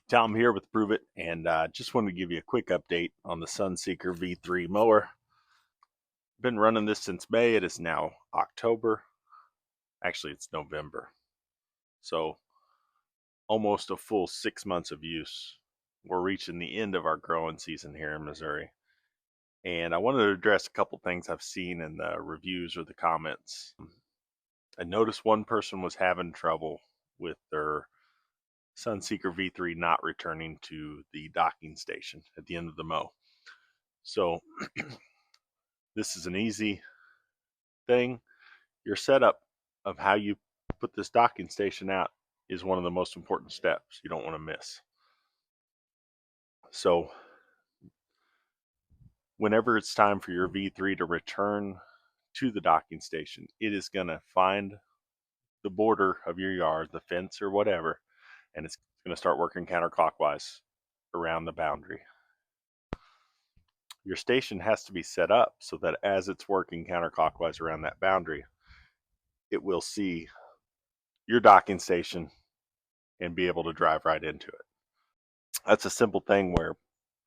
Tom here with Prove It, and just wanted to give you a quick update on the Sunseeker V3 mower. Been running this since May. It is now October. Actually, it's November. So almost a full 6 months of use. We're reaching the end of our growing season here in Missouri. And I wanted to address a couple things I've seen in the reviews or the comments. I noticed one person was having trouble with their Sunseeker V3 not returning to the docking station at the end of the mow. So this is an easy thing. Your setup of how you put this docking station out is one of the most important steps you don't want to miss. So whenever it's time for your V3 to return to the docking station, it is going to find the border of your yard, the fence or whatever, and it's going to start working counterclockwise around the boundary. Your station has to be set up so that as it's working counterclockwise around that boundary, it will see your docking station and be able to drive right into it. That's a simple thing where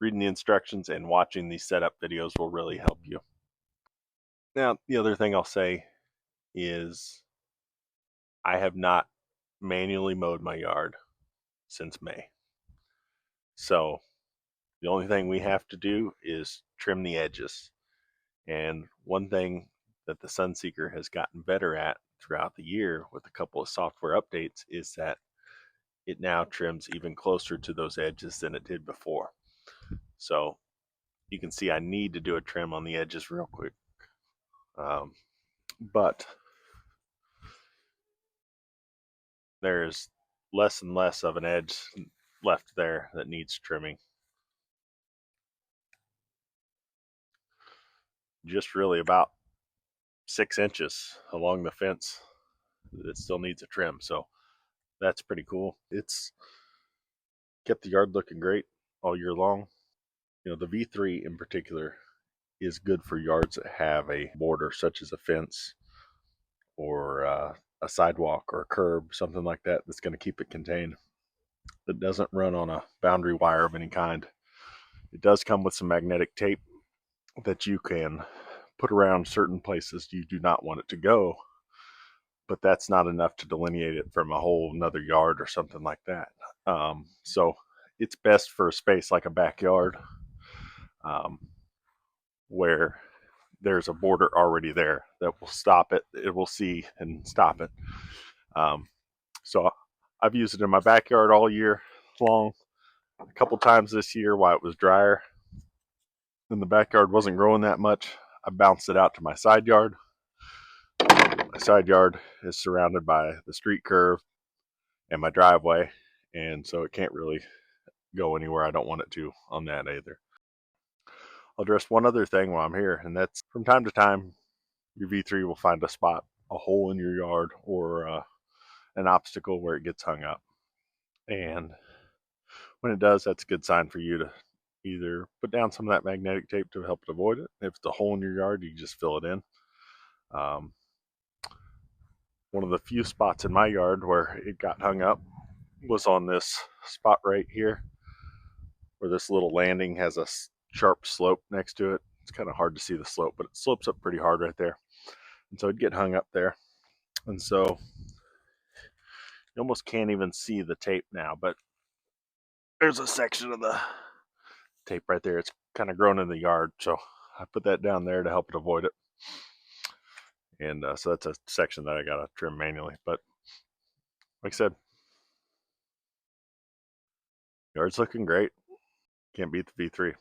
reading the instructions and watching these setup videos will really help you. Now, the other thing I'll say is I have not manually mowed my yard since May. So the only thing we have to do is trim the edges. And one thing that the Sunseeker has gotten better at throughout the year with a couple of software updates is that it now trims even closer to those edges than it did before. So you can see I need to do a trim on the edges real quick. But there's less and less of an edge left there that needs trimming. Just really about 6 inches along the fence that still needs a trim. So that's pretty cool. It's kept the yard looking great all year long. You know, the V3 in particular is good for yards that have a border, such as a fence or a sidewalk or a curb, something like that, that's going to keep it contained. That doesn't run on a boundary wire of any kind. It does come with some magnetic tape that you can put around certain places you do not want it to go, but that's not enough to delineate it from a whole another yard or something like that. So it's best for a space like a backyard, where there's a border already there that will stop it. It will see and stop it. So I've used it in my backyard all year long. A couple times this year while it was drier and the backyard wasn't growing that much, I bounced it out to my side yard. My side yard is surrounded by the street curve and my driveway, and so it can't really go anywhere I don't want it to on that either. I'll address one other thing while I'm here, and that's from time to time your V3 will find a spot, a hole in your yard, or an obstacle where it gets hung up. And when it does, that's a good sign for you to either put down some of that magnetic tape to help it avoid it. If it's a hole in your yard, you can just fill it in. One of the few spots in my yard where it got hung up was on this spot right here, where this little landing has a sharp slope next to it. It's kind of hard to see the slope, but it slopes up pretty hard right there. And so it'd get hung up there. And so you almost can't even see the tape now, but there's a section of the tape right there. It's kind of grown in the yard, so I put that down there to help it avoid it. And so that's a section that I got to trim manually. But like I said, yard's looking great. Can't beat the V3.